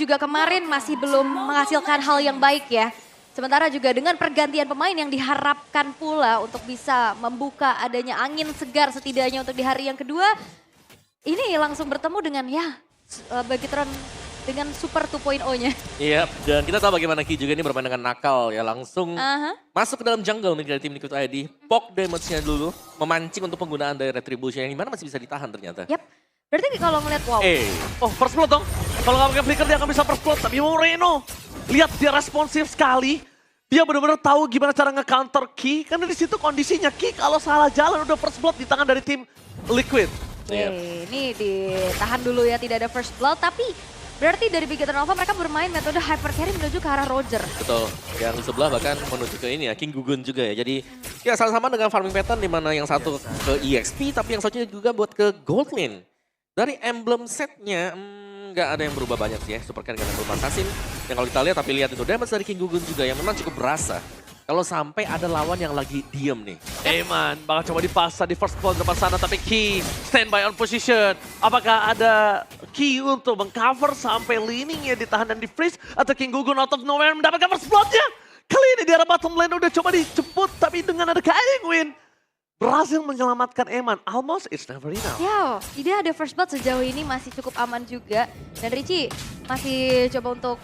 juga kemarin masih belum menghasilkan hal yang baik ya. Sementara juga dengan pergantian pemain yang diharapkan pula untuk bisa membuka adanya angin segar setidaknya untuk di hari yang kedua. Ini langsung bertemu dengan ya Beggitron dengan super 2.0-nya. Iya, dan kita tahu bagaimana Ki juga ini bermain dengan nakal ya. Langsung masuk ke dalam jungle nih dari tim Liquid ID. Poke damage-nya dulu, memancing untuk penggunaan dari Retribution yang dimana masih bisa ditahan ternyata. Yap, berarti kalau ngeliat wow. Oh first blood dong. Kalau nggak pakai flicker dia akan bisa first blood. Tapi Moreno, lihat dia responsif sekali. Dia benar-benar tahu gimana cara nge-counter Ki. Karena di situ kondisinya Ki kalau salah jalan udah first blood di tangan dari tim Liquid. Ini ditahan dulu ya, tidak ada first blood. Tapi berarti dari Beggitron Alpha mereka bermain metode hyper carry menuju ke arah Roger. Betul, yang sebelah bahkan menuju ke ini ya, King Gugun juga ya. Jadi ya sama-sama dengan farming pattern di mana yang satu ke EXP tapi yang satunya juga buat ke gold lane. Dari emblem setnya nggak ada yang berubah banyak sih ya. Super carry dengan emblem assassin. Yang kalau kita lihat tapi lihat itu damage dari King Gugun juga yang memang cukup berasa. Kalau sampai ada lawan yang lagi diem nih. Eman bakal coba dipaksa di first blood depan sana tapi Ki standby on position. Apakah ada Ki untuk mengcover sampai leaningnya ditahan dan di freeze atau King Gugun out of nowhere mendapatkan first bloodnya? Kali ini di arah bottom lane udah coba dijemput tapi dengan ada Kylie Win berhasil menyelamatkan Eman. Almost it's never enough. Ya, tidak ada first blood sejauh ini masih cukup aman juga. Dan Richie masih coba untuk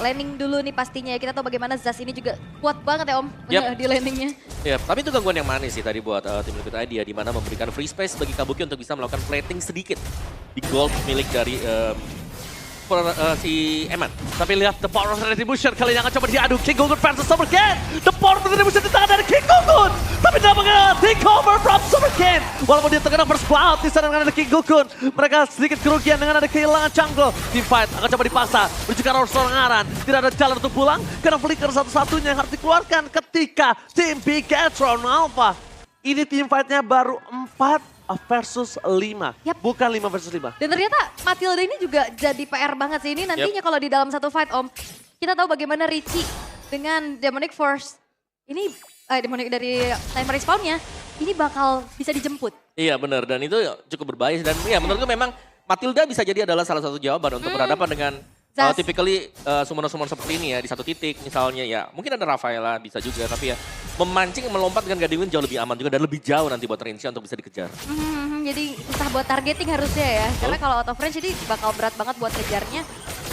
landing dulu nih pastinya. Kita tahu bagaimana Zaz ini juga kuat banget ya Om di landingnya. Ya, tapi itu gangguan yang manis sih tadi buat tim Liquid ID ya, di mana memberikan free space bagi Kabuki untuk bisa melakukan plating sedikit di gold milik dari si Eman. Tapi lihat the power of retribution kali ini akan coba diadu. King Gugun versus Super Ken. The power of retribution di tangan dari King Gugun. Tapi dapatkan take over from Super Ken. Walaupun dia terkena first blood di sana dengan ada King Gugun. Mereka sedikit kerugian dengan ada kehilangan jungle. Team fight akan coba dipaksa menuju ke arah seorang Aran. Tidak ada jalan untuk pulang karena flicker satu-satunya yang harus dikeluarkan ketika tim Beggitron Alpha. Ini team fightnya baru 4 versus 5. Yap. Bukan 5 versus 5. Dan ternyata Matilda ini juga jadi PR banget sih. Ini nantinya kalau di dalam satu fight Om, kita tahu bagaimana Richie dengan Demonic Force. Ini Demonic dari time respawn-nya, ini bakal bisa dijemput. Iya benar, dan itu cukup berbahaya. Dan ya menurutku memang Matilda bisa jadi adalah salah satu jawaban untuk berhadapan dengan typically summon-summon seperti ini ya di satu titik misalnya ya. Mungkin ada Rafaela bisa juga, tapi ya memancing melompat dengan Guardian Wind jauh lebih aman juga dan lebih jauh nanti buat Rinsha untuk bisa dikejar. Jadi susah buat targeting harusnya ya. Karena kalau out of range ini bakal berat banget buat kejarnya.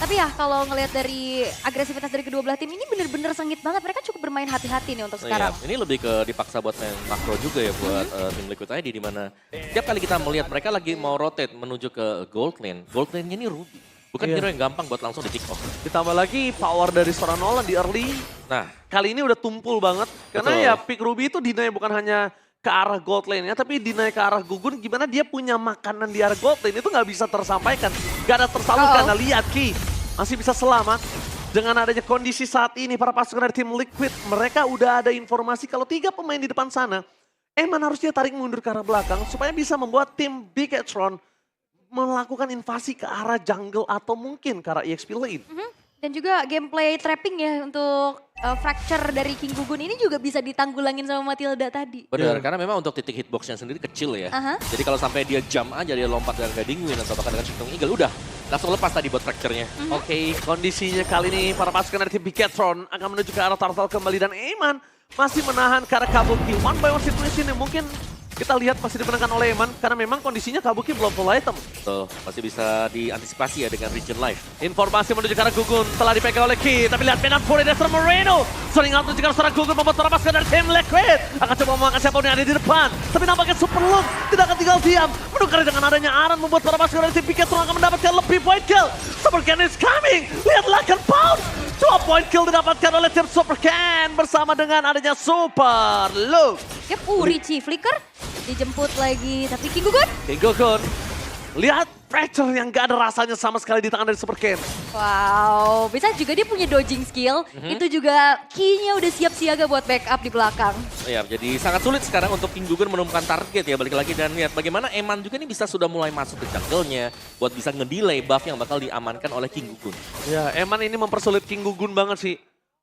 Tapi ya kalau ngelihat dari agresivitas dari kedua belah tim ini bener-bener sengit banget. Mereka cukup bermain hati-hati nih untuk sekarang. Iya, ini lebih ke dipaksa buat main makro juga ya buat tim Liquid ID, di mana tiap kali kita melihat mereka lagi mau rotate menuju ke gold lane. Gold lane-nya ini Ruby. Bukan hero yang gampang buat langsung di pick off. Ditambah lagi power dari seorang Nolan di early. Nah, kali ini udah tumpul banget. Karena ya pick Ruby itu dinanya bukan hanya ke arah gold lane-nya, tapi dinanya ke arah Gugun. Gimana dia punya makanan di arah gold lane itu nggak bisa tersampaikan. Gak ada tersalurkan. Nah, lihat Ki masih bisa selamat. Dengan adanya kondisi saat ini para pasukan dari tim Liquid. Mereka udah ada informasi kalau 3 pemain di depan sana. Eman harusnya tarik mundur ke arah belakang supaya bisa membuat tim Beggitron melakukan invasi ke arah jungle atau mungkin ke arah EXP lane. Dan juga gameplay trapping ya untuk fracture dari King Gugun ini juga bisa ditanggulangin sama Matilda tadi. benar, karena memang untuk titik hitboxnya sendiri kecil ya. Jadi kalau sampai dia jump aja, dia lompat dengan Guiding Wind atau bahkan dengan Shifting Eagle, udah langsung lepas tadi buat fracture-nya. Oke, kondisinya kali ini para pasukan dari tim Beggitron akan menuju ke arah Turtle kembali dan Eman masih menahan ke arah Kabuki. One by one situation yang mungkin kita lihat masih dimenangkan oleh Eman karena memang kondisinya Kabuki belum full item. Tuh, masih bisa diantisipasi ya dengan Region Life. Informasi menuju ke arah Gugun telah dipegang oleh Ki, tapi lihat Menan Fury dari Moreno. Sering out menuju ke arah seorang Gugun membuat para pasukan dari tim Liquid akan coba memakan siapa yang ada di depan. Tapi nampaknya Super Look tidak akan tinggal diam. Menukar dengan adanya Aran membuat para pasukan dari tim Beggitron akan mendapatkan lebih point kill. Super Ken is coming. Lihat Lakan Pound. 2 point kill didapatkan oleh tim Super Ken bersama dengan adanya Super Look. Yap, Richie flicker dijemput lagi, tapi King Gugun. King Gugun. Lihat pressure yang gak ada rasanya sama sekali di tangan dari Super Ken. Wow, bisa juga dia punya dodging skill. Itu juga key-nya udah siap siaga buat backup di belakang. Ya, jadi sangat sulit sekarang untuk King Gugun menemukan target ya, balik lagi. Dan lihat bagaimana Eman juga ini bisa sudah mulai masuk ke jungle-nya buat bisa ngedelay buff yang bakal diamankan oleh King Gugun. Ya, Eman ini mempersulit King Gugun banget sih.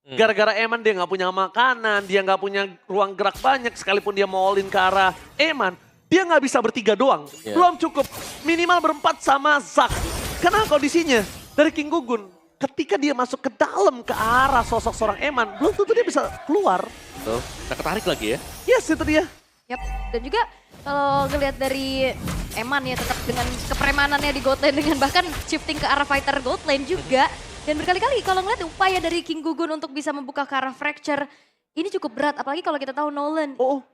Gara-gara Eman dia nggak punya makanan, dia nggak punya ruang gerak banyak, sekalipun dia mau all-in ke arah Eman, dia nggak bisa bertiga doang. Belum cukup, minimal berempat sama Zack. Karena kondisinya dari King Gugun, ketika dia masuk ke dalam ke arah sosok seorang Eman, belum tentu dia bisa keluar. Betul. Nah, ketarik lagi ya. Yes, itu dia. Yap, dan juga kalau ngelihat dari Eman ya tetap dengan kepremanannya di gold lane dengan bahkan shifting ke arah fighter gold lane juga. Dan berkali-kali kalau ngeliat upaya dari King Gugun untuk bisa membuka ke arah fracture, ini cukup berat. Apalagi kalau kita tahu Nolan, Oh,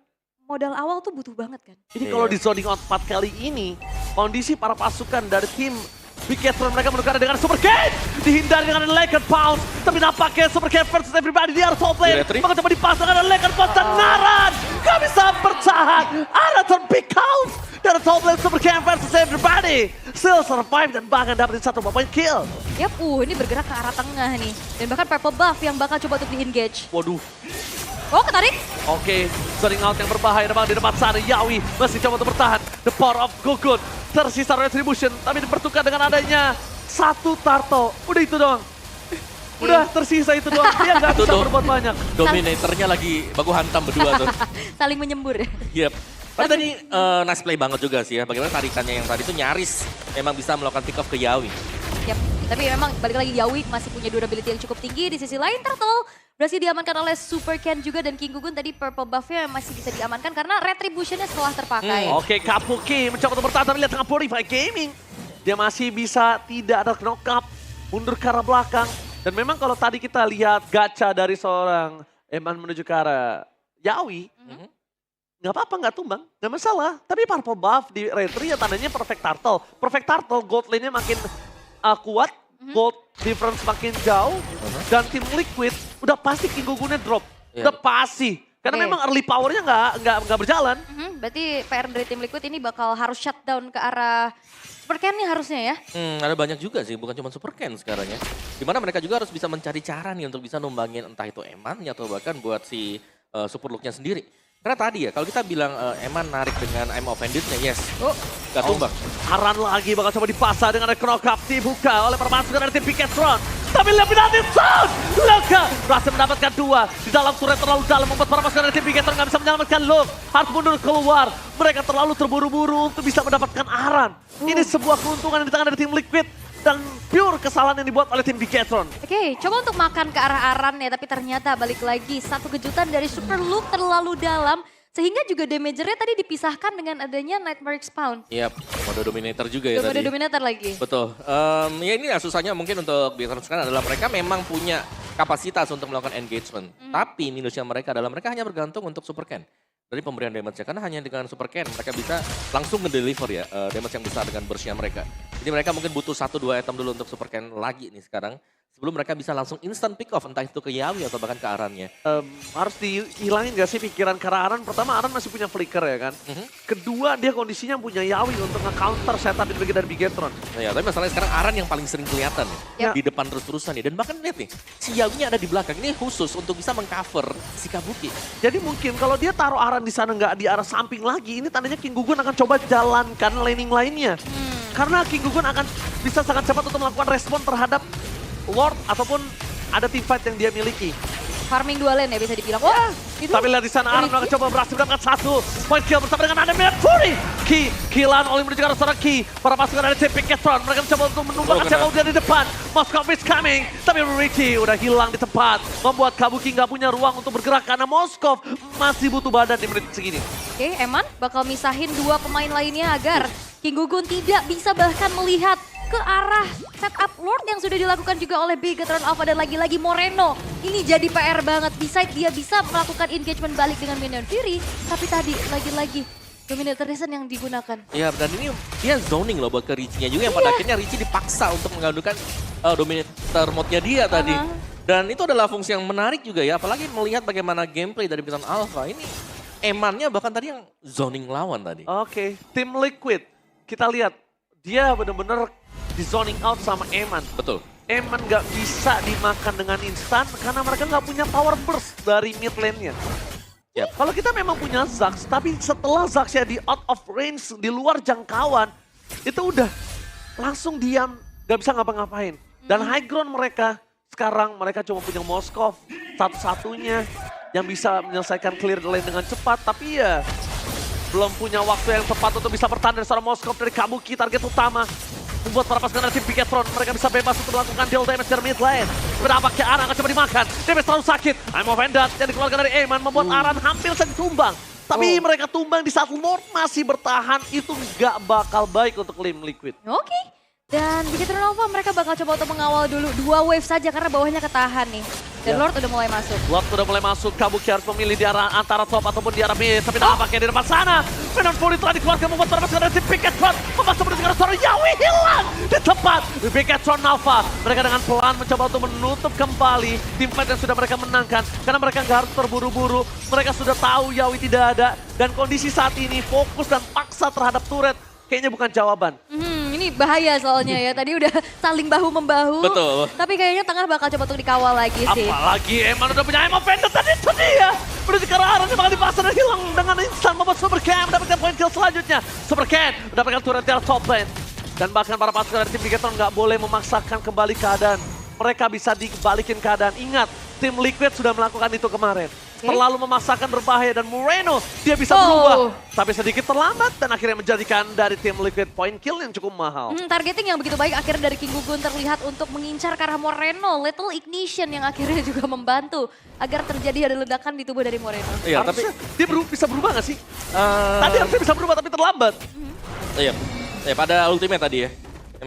modal awal tuh butuh banget kan. ini kalau di zoning out 4 kali ini, kondisi para pasukan dari tim Big Catron mereka menukar dengan Super Cat. Dihindari dengan Laker Pounce. Tapi nampaknya Super Cat versus everybody di arah top lane. Diretri. Maka coba dipasang dengan Laker Pounce dan Naran. Gak bisa bertahan. Ada terbig count. Dari top lane Super Cat versus everybody. Still survive dan bahkan dapetin 1 point kill. Yap, ini bergerak ke arah tengah nih. Dan bahkan purple buff yang bakal coba untuk di-engage. Waduh. Oh, ketarik. Oke, zoning out yang berbahaya memang di depan sana. Yawi masih coba untuk bertahan. The power of Gugun. Tersisa Retribution, tapi dipertukar dengan adanya 1 turtle. Udah itu doang. Udah tersisa itu doang. Dia nggak Itu bisa tuh. berbuat banyak. Dominatornya lagi baku hantam berdua tuh. Saling menyembur. Yep. Tapi tadi nice play banget juga sih ya. Bagaimana tarikannya yang tadi itu nyaris memang bisa melakukan pick off ke Yawi. Yap, tapi memang balik lagi Yawi masih punya durability yang cukup tinggi. Di sisi lain Turtle berhasil diamankan oleh Super Ken juga dan King Gugun tadi purple buff-nya masih bisa diamankan karena retribution-nya setelah terpakai. Oke, Kabuki mencoba untuk bertahan, tapi lihat tengah Purify Gaming. Dia masih bisa tidak ada knock up, mundur ke arah belakang. Dan memang kalau tadi kita lihat gacha dari seorang Eman menuju ke arah Yawi, nggak apa-apa, nggak tumbang, nggak masalah. Tapi purple buff di retri ya tandanya perfect turtle. Perfect turtle, gold lane-nya makin kuat, gold difference makin jauh, dan tim Liquid udah pasti King Gugunnya drop. Iya. Udah pasti. Karena Oke. memang early powernya nggak berjalan. Berarti PR dari tim Liquid ini bakal harus shutdown ke arah Super Ken nih harusnya ya. Ada banyak juga sih, bukan cuma Super Ken sekarang ya. Dimana mereka juga harus bisa mencari cara nih untuk bisa numbangin entah itu Eman atau bahkan buat si Super Look-nya sendiri. Karena tadi ya, kalau kita bilang Eman narik dengan I'm Offended-nya, yes. Gak tumbang. Aran lagi bakal coba dipasang dengan knock up dibuka oleh permasukan dari tim Piketron. Tapi lebih nanti sound. Luka berhasil mendapatkan 2 di dalam turret terlalu dalam membuat para pasukan dari tim Piketron nggak bisa menyelamatkan Luke. Harus mundur keluar. Mereka terlalu terburu-buru untuk bisa mendapatkan Aran. Ini sebuah keuntungan yang di tangan dari tim Liquid dan pure kesalahan yang dibuat oleh tim Piketron. Oke, coba untuk makan ke arah Aran ya, tapi ternyata balik lagi satu kejutan dari Super Luke terlalu dalam. Sehingga juga damagernya tadi dipisahkan dengan adanya Nightmare Expound. Yap, mode Dominator juga ya Udah tadi. ada Dominator lagi. Betul. Ya ini ya susahnya mungkin untuk Biatron sekarang adalah mereka memang punya kapasitas untuk melakukan engagement. Tapi minusnya mereka adalah mereka hanya bergantung untuk Super Ken. Dari pemberian damage-nya. Karena hanya dengan Super Ken mereka bisa langsung ngedeliver ya damage yang besar dengan burst-nya mereka. Jadi mereka mungkin butuh 1-2 item dulu untuk Super Ken lagi nih sekarang. Sebelum mereka bisa langsung instant pick off entah itu ke Yawi atau bahkan ke Arannya. Harus dihilangin gak sih pikiran karena Aran? Pertama Aran masih punya flicker ya kan. Kedua dia kondisinya punya Yawi untuk nge-counter setup dari Bigetron. Nah ya, tapi masalahnya sekarang Aran yang paling sering kelihatan ya. Di depan terus-terusan nih. Dan bahkan lihat nih, si Yawinya ada di belakang. Ini khusus untuk bisa mengcover si Kabuki. Jadi mungkin kalau dia taruh Aran di sana nggak di arah samping lagi, ini tandanya King Gugun akan coba jalankan laning lainnya. Karena King Gugun akan bisa sangat cepat untuk melakukan respon terhadap Ward ataupun ada team fight yang dia miliki. Farming 2 lane ya bisa dibilang. Wah, itu. Tapi lihat di sana Aran akan coba berhasil mendapatkan 1 point kill bersama dengan Adam Fury. Killan oleh menuju ke arah seorang Ki. Para pasukan dari tim Piketron mereka mencoba untuk menumbangkan siapa dari depan. Moskov is coming. Tapi Richie udah hilang di tempat. Membuat Kabuki nggak punya ruang untuk bergerak karena Moskov masih butuh badan di menit segini. Oke, Eman bakal misahin 2 pemain lainnya agar King Gugun tidak bisa bahkan melihat ke arah setup Lord yang sudah dilakukan juga oleh Bigetron Alpha dan lagi-lagi Moreno. Ini jadi PR banget. Besides dia bisa melakukan engagement balik dengan Minion Fury, tapi tadi lagi-lagi Dominator Reason yang digunakan. Iya, dan ini dia zoning loh buat ke Richie-nya juga yang pada akhirnya Richie dipaksa untuk mengandungkan Dominator mode-nya dia tadi. Dan itu adalah fungsi yang menarik juga ya, apalagi melihat bagaimana gameplay dari Bigetron Alpha. Ini Emannya bahkan tadi yang zoning lawan tadi. Oke, tim Liquid. Kita lihat, dia benar-benar di zoning out sama Eman. Betul. Eman nggak bisa dimakan dengan instan karena mereka nggak punya power burst dari mid lane-nya. Yep. Kalau kita memang punya Zax, tapi setelah Zax-nya di out of range, di luar jangkauan, itu udah langsung diam, nggak bisa ngapa-ngapain. Dan high ground mereka, sekarang mereka cuma punya Moskov, satu-satunya yang bisa menyelesaikan clear lane dengan cepat, tapi ya belum punya waktu yang tepat untuk bisa bertahan dari seorang Moskov dari Kabuki, target utama. membuat para pasukan dari tim Bigetron mereka bisa bebas untuk melakukan deal damage dari mid lane. Nampaknya Aran akan coba dimakan, damage terlalu sakit. I'm offended yang dikeluarkan dari Eman membuat Aran hampir saja tumbang. Tapi mereka tumbang di saat Lord masih bertahan, itu nggak bakal baik untuk Team Liquid. Oke. Dan Bigetron Alpha mereka bakal coba untuk mengawal dulu 2 wave saja karena bawahnya ketahan nih. Dan Lord udah mulai masuk. Lord udah mulai masuk, Kabuki harus memilih di arah antara top ataupun di arah mid. Tapi nampaknya di depan sana, Venom Fury telah dikeluarkan membuat para pasukan dari tim Bigetron memasuk menuju ke arah suara Yawi hilang di tempat Bigetron Alpha. Mereka dengan pelan mencoba untuk menutup kembali tim fight yang sudah mereka menangkan. Karena mereka nggak harus terburu-buru, mereka sudah tahu Yawi tidak ada. Dan kondisi saat ini fokus dan paksa terhadap turret kayaknya bukan jawaban. Ini bahaya soalnya ya, tadi udah saling bahu-membahu. Betul. Tapi kayaknya tengah bakal coba untuk dikawal lagi sih. Apalagi Eman udah punya Emma Vendor tadi itu dia. Menuju ke arah Aran yang bakal dipaksa dan hilang dengan instan membuat Super Cam mendapatkan poin kill selanjutnya. Super Cam mendapatkan turret dari top lane. Dan bahkan para pasukan dari tim Bigetron nggak boleh memaksakan kembali keadaan. Mereka bisa dibalikin keadaan. Ingat, tim Liquid sudah melakukan itu kemarin. Terlalu memaksakan berbahaya dan Moreno dia bisa berubah. Tapi sedikit terlambat dan akhirnya menjadikan dari tim Liquid point kill yang cukup mahal. Targeting yang begitu baik akhirnya dari King Gugun terlihat untuk mengincar ke arah Moreno. Little Ignition yang akhirnya juga membantu agar terjadi ada ledakan di tubuh dari Moreno. Iya, tapi dia bisa berubah nggak sih? Tadi harusnya bisa berubah tapi terlambat. Iya, pada ultimate tadi ya.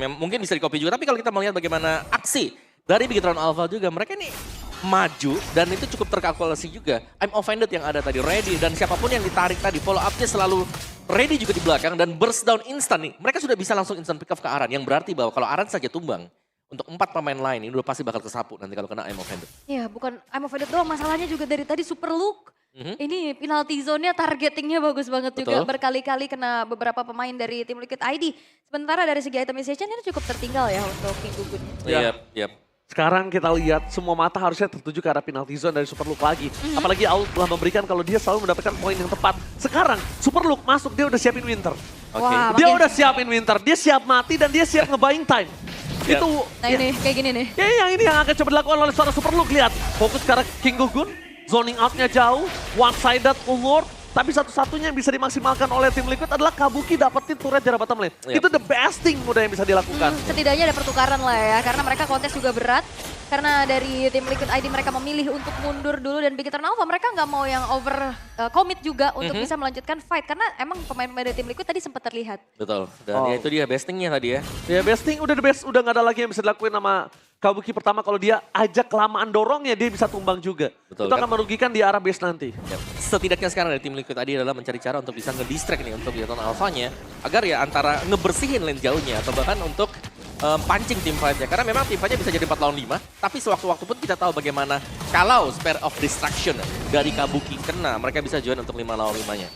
Mungkin bisa di-copy juga, tapi kalau kita melihat bagaimana aksi dari Bigetron Alpha juga, mereka ini maju dan itu cukup terkalkulasi juga. I'm offended yang ada tadi, ready dan siapapun yang ditarik tadi, follow up-nya selalu ready juga di belakang dan burst down instant nih. Mereka sudah bisa langsung instant pick up ke Aran, yang berarti bahwa kalau Aran saja tumbang, untuk 4 pemain lain ini udah pasti bakal kesapu nanti kalau kena I'm offended. Iya, bukan I'm offended doang, masalahnya juga dari tadi Super Look. Ini penalty zone-nya targetingnya bagus banget juga. Berkali-kali kena beberapa pemain dari tim Liquid ID. Sementara dari segi itemization ini cukup tertinggal ya untuk King Gugun. Iya. Sekarang kita lihat semua mata harusnya tertuju ke arah penalty zone dari Super Look lagi. Apalagi Aul telah memberikan kalau dia selalu mendapatkan poin yang tepat. Sekarang Super Look masuk, dia udah siapin Winter. Wah, Dia udah siapin Winter, dia siap mati dan dia siap nge-buying time. Itu Nah ini kayak gini nih. ya yang ini yang akan coba dilakukan oleh seorang Super Look. Lihat, fokus ke arah King Gugun, zoning out-nya jauh, one-sided Lord. Tapi satu-satunya yang bisa dimaksimalkan oleh tim Liquid adalah Kabuki dapetin turret jarak bottom lane. Itu the best thing udah yang bisa dilakukan. Setidaknya ada pertukaran lah ya, karena mereka kontes juga berat. Karena dari tim Liquid ID mereka memilih untuk mundur dulu dan Bigetron Alpha mereka nggak mau yang over commit juga untuk bisa melanjutkan fight. Karena emang pemain-pemain dari tim Liquid tadi sempat terlihat. Betul, dan ya itu dia bestingnya tadi ya. Ya besting udah the best, udah nggak ada lagi yang bisa dilakuin sama Kabuki. Pertama kalau dia ajak kelamaan dorongnya dia bisa tumbang juga. Betul, itu akan merugikan di arah base nanti. Setidaknya sekarang dari tim Liquid tadi adalah mencari cara untuk bisa ngedistract nih untuk Bigetron Alpha-nya. Agar ya antara ngebersihin lane jauhnya atau bahkan untuk pancing tim fight-nya. Karena memang tim fight-nya bisa jadi 4 lawan 5. Tapi sewaktu-waktu pun kita tahu bagaimana kalau spare of distraction dari Kabuki kena. Mereka bisa join untuk 5 lawan 5-nya.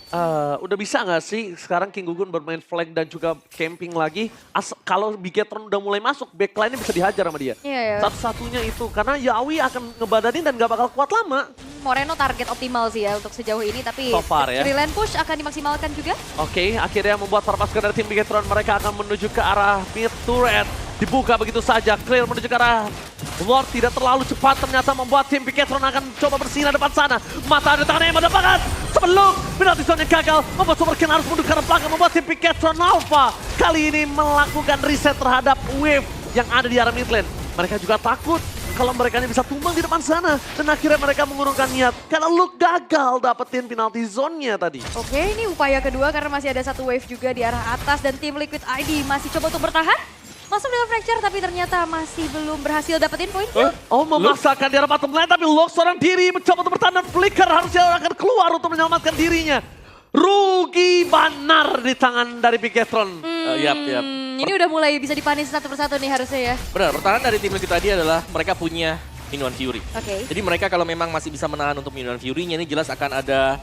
Udah bisa nggak sih sekarang King Gugun bermain flank dan juga camping lagi. Kalau Bigetron udah mulai masuk, backline-nya bisa dihajar sama dia. Iya. Satu-satunya itu, karena Yawi akan ngebadanin dan gak bakal kuat lama. Moreno target optimal sih ya untuk sejauh ini, tapi So far ya. free lane push akan dimaksimalkan juga. Oke, akhirnya membuat para pasukan dari tim Bigetron mereka akan menuju ke arah mid turret. Dibuka begitu saja, clear menuju ke arah Lord tidak terlalu cepat ternyata membuat tim Bigetron akan coba bersinar depan sana. Mata ada tangan yang mendapatkan sebelum penalti zone yang gagal membuat Super King harus mundur ke arah belakang membuat tim Bigetron Alpha kali ini melakukan reset terhadap wave yang ada di arah mid lane. Mereka juga takut kalau mereka bisa tumbang di depan sana. Dan akhirnya mereka mengurungkan niat karena Luke gagal dapetin penalti zone-nya tadi. Oke, ini upaya kedua karena masih ada satu wave juga di arah atas dan tim Liquid ID masih coba untuk bertahan. Masuk dalam fracture tapi ternyata masih belum berhasil dapetin poin kill. Oh, memaksakan di arah bottom lane tapi Luke seorang diri mencoba untuk bertahan dan Flicker harusnya akan keluar untuk menyelamatkan dirinya. Rugi benar di tangan dari Bigetron. Yap. Ini udah mulai bisa dipanis satu persatu nih harusnya ya. Benar, pertahanan dari tim Liquid tadi adalah mereka punya Minuan Fury. Oke. Jadi mereka kalau memang masih bisa menahan untuk Minuan Fury-nya ini jelas akan ada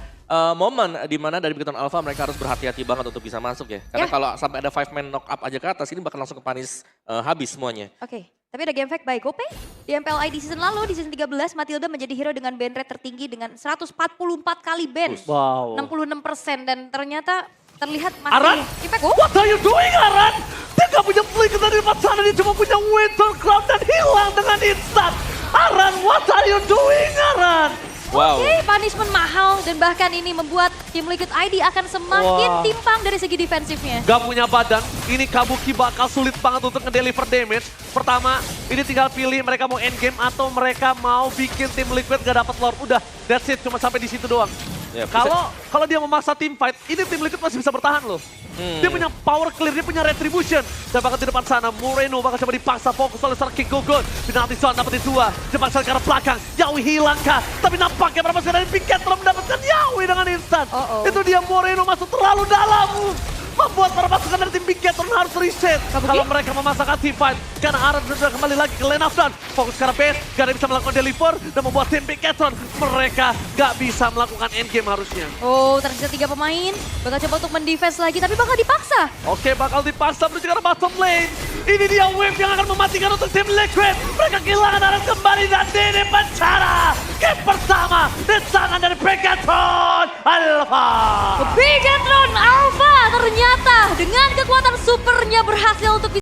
momen di mana dari Bigetron Alpha mereka harus berhati-hati banget untuk bisa masuk ya. Karena kalau sampai ada 5-man knock up aja ke atas ini bakal langsung kepanis habis semuanya. Oke. Tapi ada game fact by Gope. Di MPLI di season lalu, di season 13, Matilda menjadi hero dengan ban rate tertinggi dengan 144 kali ban. Wow. 66% dan ternyata terlihat masih Aran? impact. What are you doing, Aran? Dia gak punya flicker dari depan sana, dia cuma punya Winter Cloud dan hilang dengan instan. Aran, what are you doing, Aran? Wow. Oke, punishment mahal dan bahkan ini membuat tim Liquid ID akan semakin Wah. timpang dari segi defensifnya. Gak punya badan, ini Kabuki bakal sulit banget untuk ngedeliver damage. Pertama, ini tinggal pilih mereka mau endgame atau mereka mau bikin tim Liquid gak dapat lord. Udah, that's it, cuma sampai di situ doang. Ya, bisa- Kalau dia memaksa team fight, ini tim Liquid masih bisa bertahan loh. Dia punya power clear, dia punya retribution. Dan bahkan di depan sana, Moreno bakal coba dipaksa fokus oleh seorang King Gugun. Penalti zone dapetin 2, dipaksa ke arah belakang. Yawi hilang kah? Tapi nampaknya berapa sekali dari Piket telah mendapatkan Yawi dengan instan. Itu dia Moreno masuk terlalu dalam. Membuat para pasukan dari tim Big Gator harus reset. Kabuki? Kalau mereka memasakkan team fight. Karena Aran sudah kembali lagi ke lane of down. Fokus ke arah base. Gak ada yang bisa melakukan deliver. Dan membuat tim Big Gator mereka gak bisa melakukan endgame harusnya. Oh, tersisa 3 pemain. Bakal coba untuk mendefense lagi, tapi bakal dipaksa. Oke, bakal dipaksa menuju ke arah bottom lane. Ini dia wave yang akan mematikan untuk tim Liquid. Mereka kehilangan Aran kembali dan ini pencara. Game pertama di tangan dari Pegatron Alpha. Bigatron Alpha ternyata dengan kekuatan supernya berhasil untuk